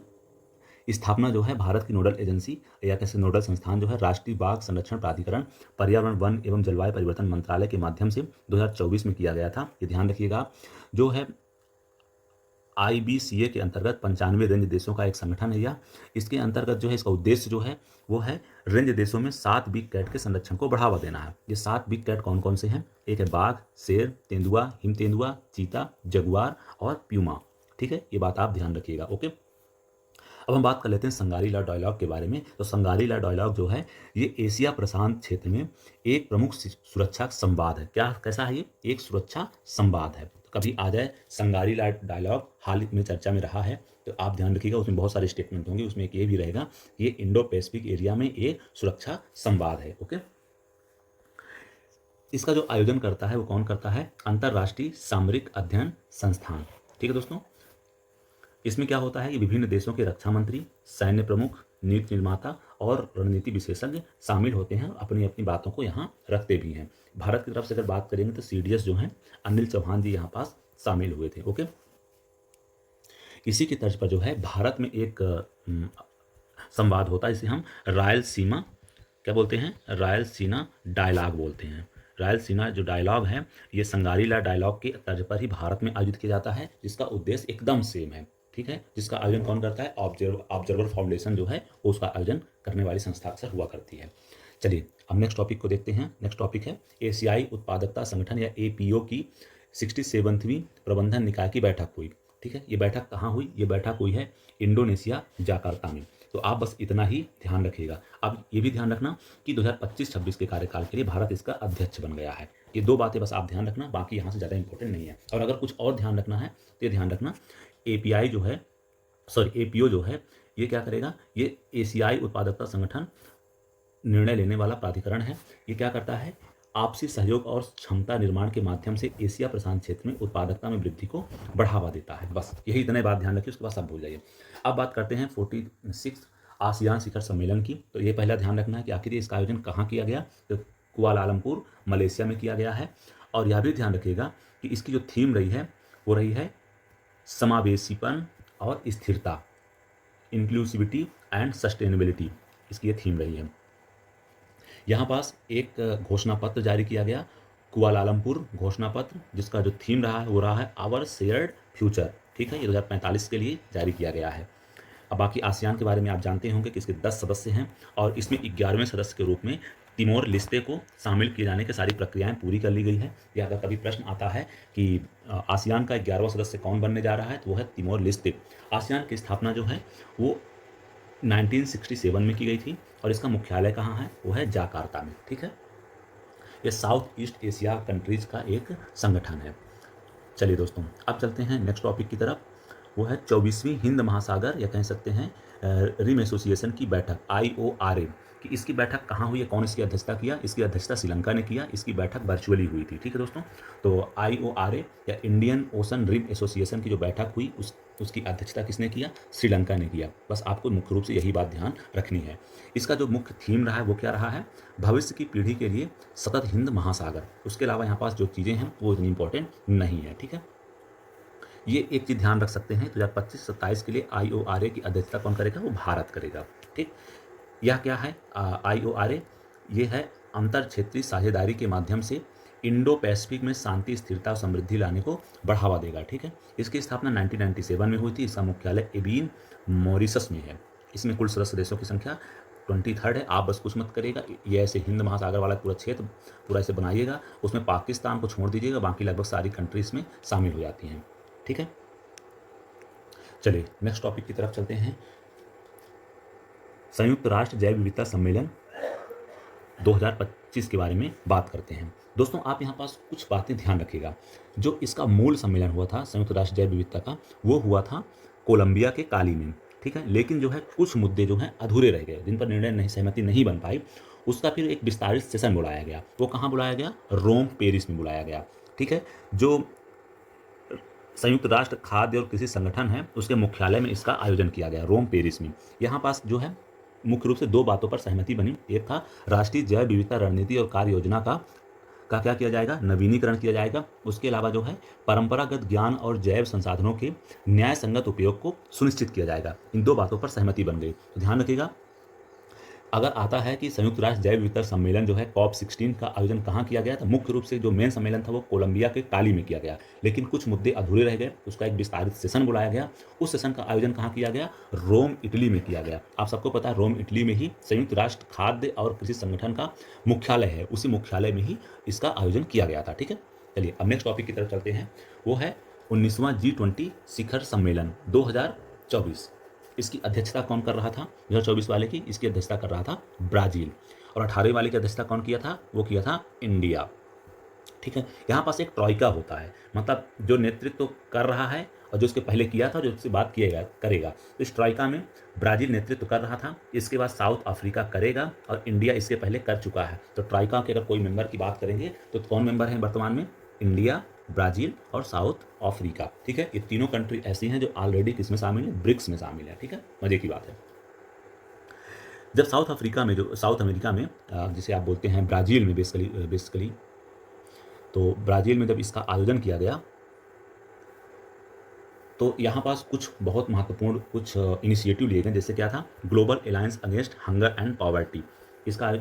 स्थापना जो है भारत की नोडल एजेंसी या कैसे नोडल संस्थान जो है राष्ट्रीय बाघ संरक्षण प्राधिकरण, पर्यावरण, वन एवं जलवायु परिवर्तन मंत्रालय के माध्यम से 2024 में किया गया था। ये ध्यान रखिएगा। जो है IBCA के अंतर्गत 95 रेंज देशों का एक संगठन है यह। इसके अंतर्गत जो है इसका उद्देश्य जो है वो है रेंज देशों में 7 बिग कैट के संरक्षण को बढ़ावा देना है। ये 7 बिग कैट कौन कौन से हैं? एक है बाघ, शेर, तेंदुआ, हिम तेंदुआ, चीता, जगुआर और प्यूमा, ठीक है। ये बात आप ध्यान रखिएगा। ओके, अब हम बात कर लेते हैं संगारी ला डायलॉग के बारे में। तो संगारी ला डायलॉग जो है ये एशिया प्रशांत क्षेत्र में एक प्रमुख सुरक्षा संवाद है। क्या, कैसा है ये? एक सुरक्षा संवाद है। कभी आ जाए संगारी ला डायलॉग, हाल में चर्चा में रहा है, तो आप ध्यान रखिएगा। उसमें बहुत सारे स्टेटमेंट होंगे, उसमें एक ये भी रहेगा कि ये इंडो पैसिफिक एरिया में एक सुरक्षा संवाद है। ओके, इसका जो आयोजन करता है वो कौन करता है? अंतर्राष्ट्रीय सामरिक अध्ययन संस्थान, ठीक है दोस्तों। इसमें क्या होता है कि विभिन्न देशों के रक्षा मंत्री, सैन्य प्रमुख, नीति निर्माता और रणनीति विशेषज्ञ शामिल होते हैं, अपनी अपनी बातों को यहाँ रखते भी हैं। भारत की तरफ से अगर बात करेंगे तो CDS जो हैं अनिल चौहान जी यहाँ पास शामिल हुए थे। ओके, इसी की तर्ज पर जो है भारत में एक संवाद होता है, इसे हम रायलसीमा क्या बोलते हैं? रायलसीना डायलॉग बोलते हैं। रायलसीना जो डायलॉग है ये संगारीला डायलॉग के तर्ज पर ही भारत में आयोजित किया जाता है, जिसका उद्देश्य एकदम सेम है, ठीक है। जिसका आयोजन कौन करता है? ऑब्जर्वर फाउंडेशन जो है वो उसका आयोजन करने वाली संस्था अक्सर हुआ करती है। चलिए अब नेक्स्ट टॉपिक को देखते हैं। नेक्स्ट टॉपिक है एशियाई उत्पादकता संगठन या APO की 67वीं प्रबंधन निकाय की बैठक हुई, ठीक है। ये बैठक कहाँ हुई? ये बैठक हुई है इंडोनेशिया, जाकार्ता में। तो आप बस इतना ही ध्यान रखिएगा। अब ये भी ध्यान रखना कि 2025-26 के कार्यकाल के लिए भारत इसका अध्यक्ष बन गया है। ये 2 बातें बस आप ध्यान रखना, बाकी यहाँ से ज़्यादा इंपॉर्टेंट नहीं है। और अगर कुछ और ध्यान रखना है तो ये ध्यान रखना APO जो है ये क्या करेगा? ये एशियाई उत्पादकता संगठन निर्णय लेने वाला प्राधिकरण है। ये क्या करता है? आपसी सहयोग और क्षमता निर्माण के माध्यम से एशिया प्रशांत क्षेत्र में उत्पादकता में वृद्धि को बढ़ावा देता है। बस यही इतने बात ध्यान रखिए, उसके बाद सब भूल जाइए। अब बात करते हैं 46 आसियान शिखर सम्मेलन की। तो ये पहला ध्यान रखना है कि आखिर इसका आयोजन कहाँ किया गया, तो कुआलालंपुर मलेशिया में किया गया है। और यह भी ध्यान रखिएगा कि इसकी जो थीम रही है वो रही है समावेशीपन और स्थिरता, इंक्लूसिविटी एंड सस्टेनेबिलिटी, इसकी ये थीम रही है। यहाँ पास एक घोषणा पत्र जारी किया गया, कुआलालंपुर घोषणा पत्र, जिसका जो थीम रहा है वो रहा है आवर शेयर्ड फ्यूचर। ठीक है, ये 2045 के लिए जारी किया गया है। अब बाकी आसियान के बारे में आप जानते होंगे कि इसके 10 सदस्य हैं और इसमें 11वें सदस्य के रूप में तिमोर लिस्ते को शामिल किए जाने की सारी प्रक्रियाएं पूरी कर ली गई है। या अगर कभी प्रश्न आता है कि आसियान का 11वां सदस्य कौन बनने जा रहा है, तो वो है तिमोर लिस्ते। आसियान की स्थापना जो है वो 1967 में की गई थी और इसका मुख्यालय कहाँ है, वो है जाकार्ता में। ठीक है, ये साउथ ईस्ट एशिया कंट्रीज का एक संगठन है। चलिए दोस्तों, अब चलते हैं नेक्स्ट टॉपिक की तरफ। वो है 24वीं हिंद महासागर या कह सकते हैं रिम एसोसिएशन की बैठक, IORA कि इसकी बैठक कहाँ हुई है, कौन इसकी अध्यक्षता किया। इसकी अध्यक्षता श्रीलंका ने किया। इसकी बैठक वर्चुअली हुई थी। ठीक है दोस्तों, तो IORA या इंडियन ओशन रिम एसोसिएशन की जो बैठक हुई उसकी अध्यक्षता किसने किया, श्रीलंका ने किया। बस आपको मुख्य रूप से यही बात ध्यान रखनी है। इसका जो मुख्य थीम रहा है वो क्या रहा है, भविष्य की पीढ़ी के लिए सतत हिंद महासागर। उसके अलावा यहाँ पास जो चीज़ें हैं वो इतनी इंपॉर्टेंट नहीं है। ठीक है, ये एक चीज़ ध्यान रख सकते हैं, 2025-27 के लिए IORA की अध्यक्षता कौन करेगा, वो भारत करेगा। ठीक, यह क्या है IORA, ये है अंतर क्षेत्रीय साझेदारी के माध्यम से इंडो पैसिफिक में शांति, स्थिरता और समृद्धि लाने को बढ़ावा देगा। ठीक है, इसकी स्थापना 1997 में हुई थी। इसका मुख्यालय एबीन मॉरिशस में है। इसमें कुल सदस्य देशों की संख्या 23 है। आप बस कुछ मत करेगा, ये ऐसे हिंद महासागर वाला पूरा क्षेत्र पूरा ऐसे बनाइएगा, उसमें पाकिस्तान को छोड़ दीजिएगा, बाकी लगभग सारी कंट्रीज में शामिल हो जाती हैं। ठीक है, चलिए नेक्स्ट टॉपिक की तरफ चलते हैं। संयुक्त राष्ट्र जैव विविधता सम्मेलन 2025 के बारे में बात करते हैं। दोस्तों, आप यहाँ पास कुछ बातें ध्यान रखिएगा। जो इसका मूल सम्मेलन हुआ था संयुक्त राष्ट्र जैव विविधता का, वो हुआ था कोलंबिया के काली में। ठीक है, लेकिन जो है कुछ मुद्दे जो हैं अधूरे रह गए, जिन पर सहमति नहीं बन पाई। उसका फिर एक विस्तारित सेशन बुलाया गया। वो कहाँ बुलाया गया, रोम पेरिस में बुलाया गया। ठीक है, जो संयुक्त राष्ट्र खाद्य और कृषि संगठन है उसके मुख्यालय में इसका आयोजन किया गया, रोम पेरिस में। यहाँ पास जो है मुख्य रूप से दो बातों पर सहमति बनी। एक था राष्ट्रीय जैव विविधता रणनीति और कार्य योजना का क्या किया जाएगा, नवीनीकरण किया जाएगा। उसके अलावा जो है परंपरागत ज्ञान और जैव संसाधनों के न्याय संगत उपयोग को सुनिश्चित किया जाएगा। इन दो बातों पर सहमति बन गई। तो ध्यान रखिएगा, अगर आता है कि संयुक्त राष्ट्र जैव विविधता सम्मेलन जो है COP16 का आयोजन कहाँ किया गया, तो मुख्य रूप से जो मेन सम्मेलन था वो कोलंबिया के काली में किया गया, लेकिन कुछ मुद्दे अधूरे रह गए। उसका एक विस्तारित सेशन बुलाया गया। उस सेशन का आयोजन कहाँ किया गया, रोम इटली में किया गया। आप सबको पता है रोम इटली में ही संयुक्त राष्ट्र खाद्य और कृषि संगठन का मुख्यालय है, उसी मुख्यालय में ही इसका आयोजन किया गया था। ठीक है, चलिए अब नेक्स्ट टॉपिक की तरफ चलते हैं। वो है 19वां G20 शिखर सम्मेलन 2024। इसकी अध्यक्षता कौन कर रहा था, 2024 वाले की इसकी अध्यक्षता कर रहा था ब्राजील। और 18 वाले की अध्यक्षता कौन किया था, वो किया था इंडिया। ठीक है, यहाँ पास एक ट्रॉइका होता है, मतलब जो नेतृत्व कर रहा है और जो उसके पहले किया था, जो उससे बात किएगा करेगा। तो इस ट्रॉइका में ब्राजील नेतृत्व कर रहा था, इसके बाद साउथ अफ्रीका करेगा और इंडिया इसके पहले कर चुका है। तो ट्रॉइका के अगर कोई मेंबर की बात करेंगे तो कौन मेंबर है वर्तमान में, इंडिया, ब्राजील और साउथ अफ्रीका। ठीक है, ये तीनों कंट्री ऐसी हैं जो ऑलरेडी किसमें शामिल है, ब्रिक्स में शामिल है। ठीक है, मजे की बात है। जब साउथ अफ्रीका में, जो साउथ अमेरिका में जिसे आप बोलते हैं ब्राजील में बेसिकली, तो ब्राजील में जब इसका आयोजन किया गया तो यहाँ पास कुछ बहुत महत्वपूर्ण कुछ इनिशिएटिव लिए गए। जैसे क्या था, global alliance against hunger and poverty, इसका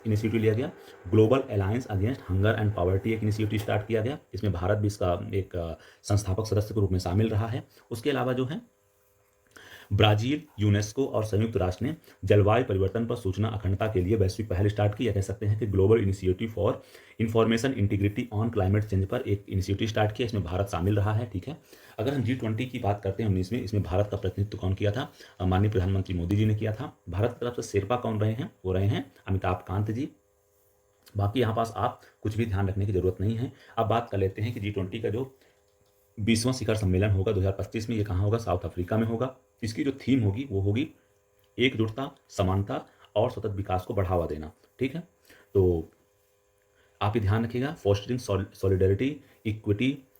इनिशिएटिव लिया गया। Global alliance against hunger and poverty एक इनिशिएटिव स्टार्ट किया गया। इसमें भारत भी इसका एक संस्थापक सदस्य के रूप में शामिल रहा है। उसके अलावा जो है ब्राजील, यूनेस्को और संयुक्त राष्ट्र ने जलवायु परिवर्तन पर सूचना अखंडता के लिए वैश्विक पहल स्टार्ट की, या कह सकते हैं कि global initiative for information integrity on climate change पर एक इनिशिएटिव स्टार्ट किया। इसमें भारत शामिल रहा है। ठीक है, अगर हम G20 की बात करते हैं 19 में, इसमें भारत का प्रतिनिधित्व कौन किया था, माननीय प्रधानमंत्री मोदी जी ने किया था। भारत की तरफ से शेरपा कौन रहे हैं, वो रहे हैं अमिताभ कांत जी। बाकी यहाँ पास आप कुछ भी ध्यान रखने की जरूरत नहीं है। अब बात कर लेते हैं कि G20 का जो 20वां शिखर सम्मेलन होगा 2025 में, ये कहाँ होगा, साउथ अफ्रीका में होगा। इसकी जो थीम होगी वो होगी एकजुटता, समानता और सतत विकास को बढ़ावा देना। ठीक है, तो आप ये ध्यान रखिएगा, fostering solidarity,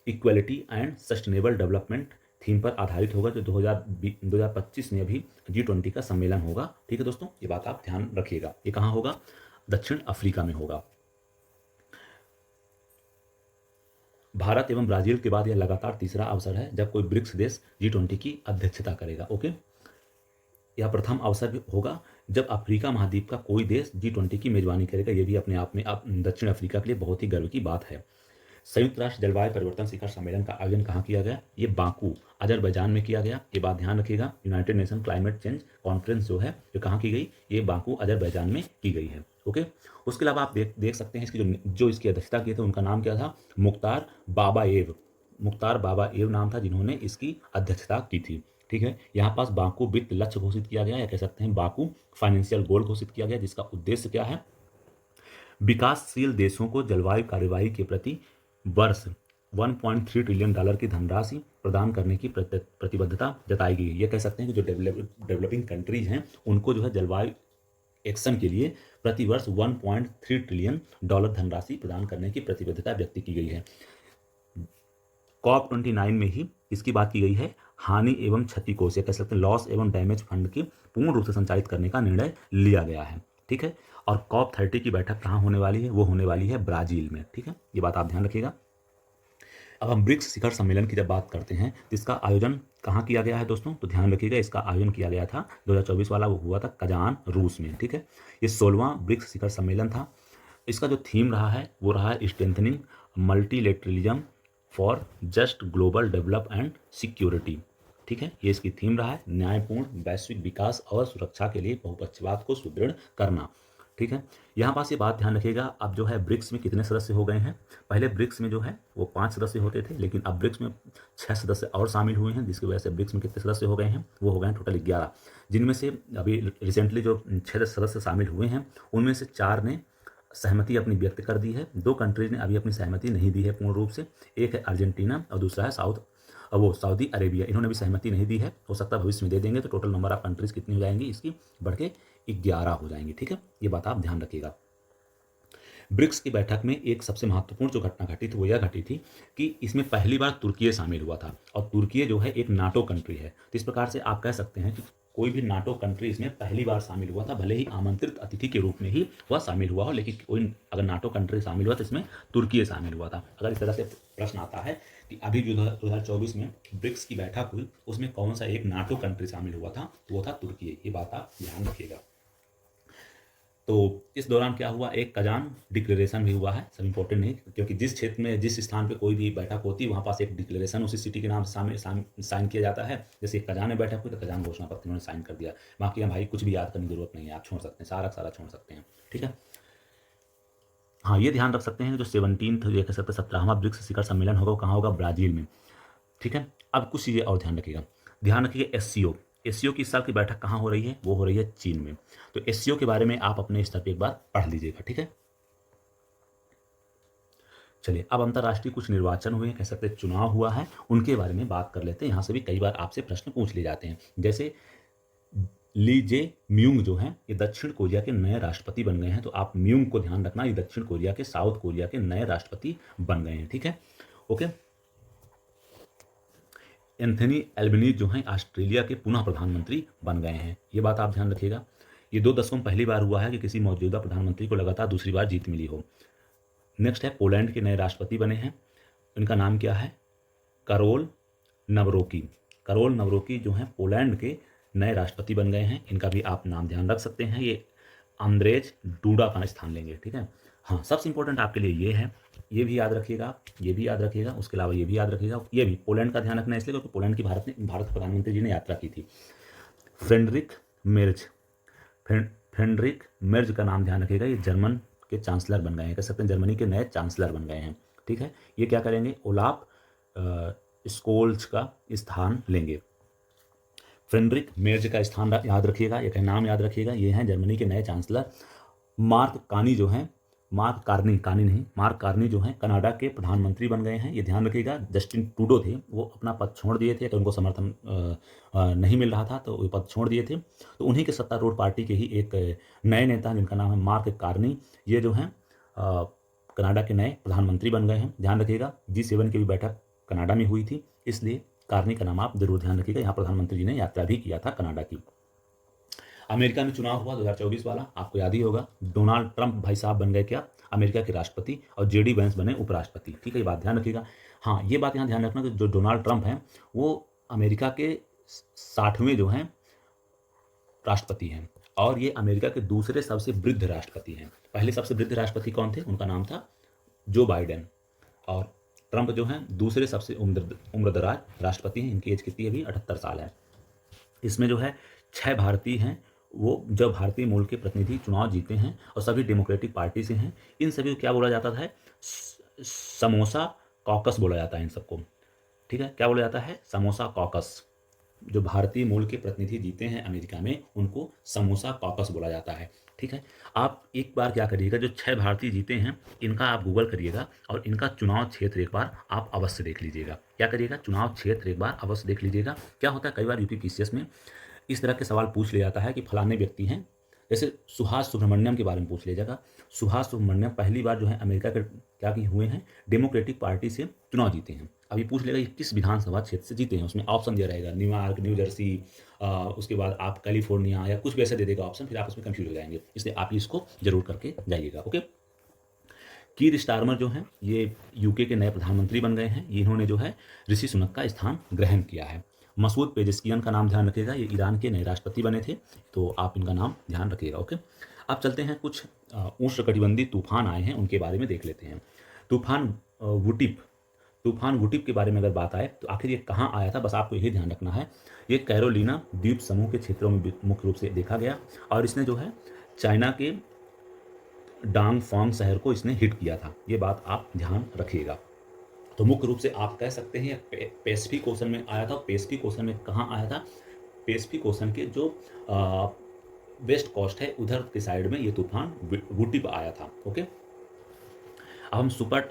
equality and sustainable development theme पर आधारित होगा, जो 2025 में अभी G20 का सम्मेलन होगा। ठीक है दोस्तों, ये बात आप ध्यान रखिएगा। ये कहाँ होगा? दक्षिण अफ्रीका में होगा। भारत एवं ब्राजील के बाद यह लगातार तीसरा अवसर है जब कोई ब्रिक्स देश G20 की अध्यक्षता करेगा। ओके, यह प्रथम अवसर भी होगा जब अफ्रीका महाद्वीप का कोई देश G20 की मेजबानी करेगा। यह भी अपने आप में दक्षिण अफ्रीका के लिए बहुत ही गर्व की बात है। संयुक्त राष्ट्र जलवायु परिवर्तन शिखर सम्मेलन का आयोजन कहाँ किया गया? ये बाकू, अजरबैजान में किया गया। ये बात ध्यान रखिएगा। United nation climate change conference जो है, ये कहाँ की गई? ये बाकू, अजरबैजान में की गई है। ओके, उसके अलावा आप देख सकते हैं इसकी जो इसकी अध्यक्षता किए थे उनका नाम क्या था? मुख्तार बाबाएव। मुख्तार बाबाएव नाम था जिन्होंने इसकी अध्यक्षता की थी। ठीक है, यहाँ पास बाकू वित्त लक्ष्य घोषित किया गया, या कह सकते हैं बाकू फाइनेंशियल गोल घोषित किया गया, जिसका उद्देश्य क्या है? विकासशील देशों को जलवायु कार्यवाही के प्रति वर्ष $1.3 ट्रिलियन की धनराशि प्रदान करने की प्रतिबद्धता जताई गई है। ये कह सकते हैं कि जो डेवलपिंग कंट्रीज हैं उनको जो है जलवायु एक्शन के लिए प्रतिवर्ष $1.3 ट्रिलियन धनराशि प्रदान करने की प्रतिबद्धता व्यक्त की गई है। COP29 में ही इसकी बात की गई है। हानि एवं क्षति कोष, या कह सकते हैं लॉस एवं डैमेज फंड की पूर्ण रूप से संचालित करने का निर्णय लिया गया है। ठीक है, और COP30 की बैठक कहाँ होने वाली है? वो होने वाली है ब्राजील में। ठीक है, ये बात आप ध्यान रखिएगा। अब हम ब्रिक्स शिखर सम्मेलन की जब बात करते हैं तो इसका आयोजन कहाँ किया गया है दोस्तों? तो ध्यान रखिएगा, इसका आयोजन किया गया था 2024 वाला, वो हुआ था कजान, रूस में। ठीक है, ये 16वां ब्रिक्स शिखर सम्मेलन था। इसका जो थीम रहा है वो रहा है strengthening multilateralism for just global develop and security. ठीक है, ये इसकी थीम रहा है, न्यायपूर्ण वैश्विक विकास और सुरक्षा के लिए बहुपक्षवाद को सुदृढ़ करना। ठीक है, यहाँ पास ये बात ध्यान रखिएगा। अब जो है ब्रिक्स में कितने सदस्य हो गए हैं? पहले ब्रिक्स में जो है वो 5 सदस्य होते थे, लेकिन अब ब्रिक्स में 6 सदस्य और शामिल हुए हैं, जिसकी वजह से ब्रिक्स में कितने सदस्य हो गए हैं? वो हो गए हैं टोटल 11, जिनमें से अभी रिसेंटली जो 6 सदस्य शामिल हुए हैं उनमें से 4 ने सहमति अपनी व्यक्त कर दी है। 2 कंट्रीज ने अभी अपनी सहमति नहीं दी है पूर्ण रूप से। एक है अर्जेंटीना और दूसरा है सऊदी अरेबिया। इन्होंने भी सहमति नहीं दी है, हो सकता है भविष्य में दे देंगे। तो टोटल नंबर ऑफ कंट्रीज कितनी हो जाएंगी इसकी? बढ़ के 11 हो जाएंगी। ठीक है, ये बात आप ध्यान रखिएगा। ब्रिक्स की बैठक में एक सबसे महत्वपूर्ण जो घटना घटी थी वो यह घटी थी कि इसमें पहली बार तुर्की शामिल हुआ था, और तुर्की जो है एक नाटो कंट्री है। तो इस प्रकार से आप कह सकते हैं कि कोई भी नाटो कंट्री इसमें पहली बार शामिल हुआ था, भले ही आमंत्रित अतिथि के रूप में ही वह शामिल हुआ हो, लेकिन कोई अगर नाटो कंट्री शामिल हुआ तो इसमें तुर्की शामिल हुआ था। अगर इस तरह से प्रश्न आता है कि अभी जो 2024 में ब्रिक्स की बैठक हुई उसमें कौन सा एक नाटो कंट्री शामिल हुआ था, तो वो था तुर्की। ये बात आप ध्यान रखिएगा। तो इस दौरान क्या हुआ? एक कजान डिक्लेरेशन भी हुआ है। सब इंपॉर्टेंट नहीं, क्योंकि जिस क्षेत्र में जिस स्थान पे कोई भी बैठक होती है वहाँ पास एक डिक्लेरेशन उसी सिटी के नाम से साइन किया जाता है। जैसे कजान में बैठक हुई तो कजान घोषणा पत्र उन्होंने साइन कर दिया। बाकी हम भाई कुछ भी याद करने की जरूरत नहीं है, आप छोड़ सकते हैं, सारा सारा छोड़ सकते हैं। ठीक है, हाँ ये ध्यान रख सकते हैं जो 17th ये कह सकते हैं 17वां ब्रिक्स शिखर सम्मेलन होगा वो कहाँ होगा? ब्राजील में। ठीक है, अब कुछ चीज़ें और ध्यान रखिएगा। एससीओ की इस साल की बैठक कहाँ हो रही है? वो हो रही है चीन में। तो एससीओ के बारे में आप अपने स्तर पर एक बार पढ़ लीजिएगा। ठीक है, चलिए अब अंतर्राष्ट्रीय कुछ निर्वाचन हुए, कह सकते हैं चुनाव हुआ है, उनके बारे में बात कर लेते हैं। यहाँ से भी कई बार आपसे प्रश्न पूछ लिए जाते हैं। जैसे ली जे म्यूंग जो हैं ये दक्षिण कोरिया के नए राष्ट्रपति बन गए हैं। तो आप म्यूंग को ध्यान रखना, ये दक्षिण कोरिया के साउथ कोरिया के नए राष्ट्रपति बन गए हैं। ठीक है, ओके। एंथनी एल्बनीज जो हैं ऑस्ट्रेलिया के पुनः प्रधानमंत्री बन गए हैं। ये बात आप ध्यान रखिएगा। ये 2 दशकों में पहली बार हुआ है कि किसी मौजूदा प्रधानमंत्री को लगातार दूसरी बार जीत मिली हो। नेक्स्ट है पोलैंड के नए राष्ट्रपति बने हैं, इनका नाम क्या है? करोल नवरोकी जो हैं पोलैंड के नए राष्ट्रपति बन गए हैं। इनका भी आप नाम ध्यान रख सकते हैं। ये अंद्रेज डूडा का स्थान लेंगे। ठीक है, हाँ सबसे इंपॉर्टेंट आपके लिए ये है, ये भी याद रखिएगा, ये भी याद रखिएगा। उसके अलावा ये भी याद रखिएगा, ये भी पोलैंड का ध्यान रखना इसलिए क्योंकि पोलैंड की भारत प्रधानमंत्री जी ने यात्रा की थी। फ्रेडरिक मेर्ज का नाम ध्यान रखिएगा। ये जर्मन के चांसलर बन गए हैं, कह सकते हैं जर्मनी के नए चांसलर बन गए हैं। ठीक है, ये क्या करेंगे? ओलाफ स्कोल्ज का स्थान लेंगे। फ्रेडरिक मेर्ज का स्थान याद रखिएगा, एक नाम याद रखिएगा। ये हैं जर्मनी के नए चांसलर। मार्क कार्नी जो हैं कनाडा के प्रधानमंत्री बन गए हैं। ये ध्यान रखिएगा। जस्टिन ट्रूडो थे, वो अपना पद छोड़ दिए थे, तो उनको समर्थन नहीं मिल रहा था तो वो पद छोड़ दिए थे। तो उन्हीं के सत्तारूढ़ पार्टी के ही एक नए नेता जिनका नाम है मार्क कार्नी, ये जो हैं कनाडा के नए प्रधानमंत्री बन गए हैं, ध्यान रखिएगा। G7 की भी बैठक कनाडा में हुई थी, इसलिए कार्नी का नाम आप जरूर ध्यान रखिएगा। यहाँ प्रधानमंत्री जी ने यात्रा भी किया था कनाडा की। अमेरिका में चुनाव हुआ 2024 वाला, आपको याद ही होगा। डोनाल्ड ट्रंप भाई साहब बन गए क्या, अमेरिका के राष्ट्रपति, और जेडी वेंस बने उपराष्ट्रपति। ठीक है, ये बात ध्यान रखिएगा। हाँ, ये बात यहाँ ध्यान रखना कि जो डोनाल्ड ट्रंप हैं वो अमेरिका के 60वें जो हैं राष्ट्रपति हैं, और ये अमेरिका के दूसरे सबसे वृद्ध राष्ट्रपति हैं। पहले सबसे वृद्ध राष्ट्रपति कौन थे, उनका नाम था जो बाइडेन, और ट्रंप जो हैं दूसरे सबसे उम्रदराज राष्ट्रपति हैं। इनकी एज कितनी है अभी, 78 साल है। इसमें जो है 6 भारतीय हैं, वो जब भारतीय मूल के प्रतिनिधि चुनाव जीते हैं और सभी डेमोक्रेटिक पार्टी से हैं। इन सभी को क्या बोला जाता है, समोसा कॉकस बोला जाता है इन सबको। ठीक है, क्या बोला जाता है, समोसा कॉकस। जो भारतीय मूल के प्रतिनिधि जीते हैं अमेरिका में, उनको समोसा कॉकस बोला जाता है। ठीक है, आप एक बार क्या करिएगा, जो 6 भारतीय जीते हैं इनका आप गूगल करिएगा और इनका चुनाव क्षेत्र एक बार आप अवश्य देख लीजिएगा। क्या करिएगा, चुनाव क्षेत्र एक बार अवश्य देख लीजिएगा। क्या होता है, कई बार यूपीपीसीएस में इस तरह के सवाल पूछ लिया जाता है कि फलाने व्यक्ति हैं, जैसे सुभाष सुब्रमण्यम के बारे में पूछ लिया जाएगा। सुभाष सुब्रमण्यम पहली बार जो है अमेरिका के क्या की हुए हैं, डेमोक्रेटिक पार्टी से चुनाव जीते हैं। अभी पूछ लेगा कि किस विधानसभा क्षेत्र से जीते हैं, उसमें ऑप्शन दिया रहेगा, न्यूयॉर्क, न्यू जर्सी, उसके बाद आप कैलिफोर्निया या कुछ भी ऐसे दे देगा ऑप्शन, फिर आप उसमें कंफ्यूज हो जाएंगे। इसलिए आप इसको जरूर करके जाइएगा। ओके, कीर स्टारमर जो हैं ये यूके के नए प्रधानमंत्री बन गए हैं। इन्होंने जो है ऋषि सुनक का स्थान ग्रहण किया है। मसूद पेजेस्कियन का नाम ध्यान रखिएगा, ये ईरान के नए राष्ट्रपति बने थे, तो आप इनका नाम ध्यान रखिएगा। ओके, अब चलते हैं, कुछ उष्णकटिबंधीय तूफान आए हैं, उनके बारे में देख लेते हैं। तूफान वुटिप के बारे में अगर बात आए तो आखिर ये कहाँ आया था, बस आपको यही ध्यान रखना है। ये कैरोलिना द्वीप समूह के क्षेत्रों में मुख्य रूप से देखा गया, और इसने जो है चाइना के डांगफोंग शहर को इसने हिट किया था। ये बात आप ध्यान रखिएगा। तो मुख्य रूप से आप कह सकते हैं पैसिफिक ओशन में आया था। पैसिफिक ओशन में कहाँ आया था, पैसिफिक ओशन के जो वेस्ट कोस्ट है उधर के साइड में ये तूफान वुटिप आया था। ओके, अब हम सुपर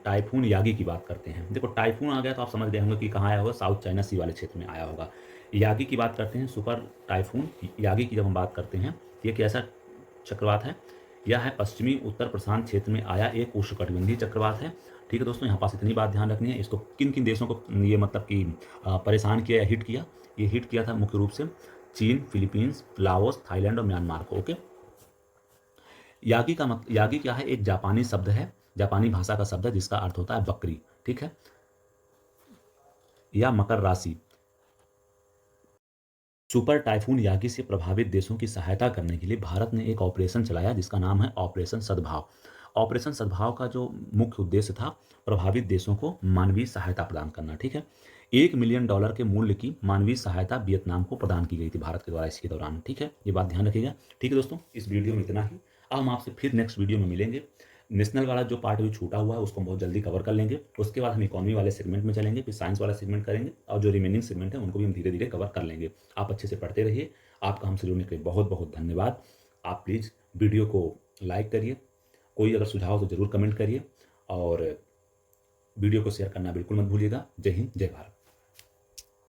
टाइफून यागी की बात करते हैं। देखो, टाइफून आ गया तो आप समझ गए होंगे कि कहाँ आया होगा, साउथ चाइना सी वाले क्षेत्र में आया होगा। यागी की बात करते हैं, सुपर टाइफून यागी की जब हम बात करते हैं, ये कैसा चक्रवात है, यह है पश्चिमी उत्तर प्रशांत क्षेत्र में आया एक उष्णकटिबंधीय चक्रवात है। ठीक है दोस्तों, यहाँ पास इतनी बात ध्यान रखनी है। इसको किन किन देशों को ये मतलब कि परेशान किया या हिट किया, ये हिट किया था मुख्य रूप से चीन, फिलीपींस, लाओस, थाईलैंड और म्यांमार को। ओके, यागी क्या है, एक जापानी शब्द है, जापानी भाषा का शब्द है जिसका अर्थ होता है बकरी। ठीक है, या मकर राशि। सुपर टाइफून यागी से प्रभावित देशों की सहायता करने के लिए भारत ने एक ऑपरेशन चलाया जिसका नाम है ऑपरेशन सद्भाव। ऑपरेशन सद्भाव का जो मुख्य उद्देश्य था, प्रभावित देशों को मानवीय सहायता प्रदान करना। ठीक है, $1 मिलियन के मूल्य की मानवीय सहायता वियतनाम को प्रदान की गई थी भारत के द्वारा इसके दौरान। ठीक है, ये बात ध्यान रखिएगा। ठीक है दोस्तों, इस वीडियो में इतना ही। अब हम आपसे फिर नेक्स्ट वीडियो में मिलेंगे। नेशनल वाला जो पार्ट अभी छूटा हुआ है उसको हम बहुत जल्दी कवर कर लेंगे। उसके बाद हम इकोनॉमी वाले सेगमेंट में चलेंगे, फिर साइंस वाला सेगमेंट करेंगे, और जो रिमेनिंग सेगमेंट है उनको भी हम धीरे धीरे कवर कर लेंगे। आप अच्छे से पढ़ते रहिए। आपका हमसे जुड़ने के लिए बहुत बहुत धन्यवाद। आप प्लीज़ वीडियो को लाइक करिए, कोई अगर सुझाव तो ज़रूर कमेंट करिए, और वीडियो को शेयर करना बिल्कुल मत भूलिएगा। जय हिंद, जय भारत।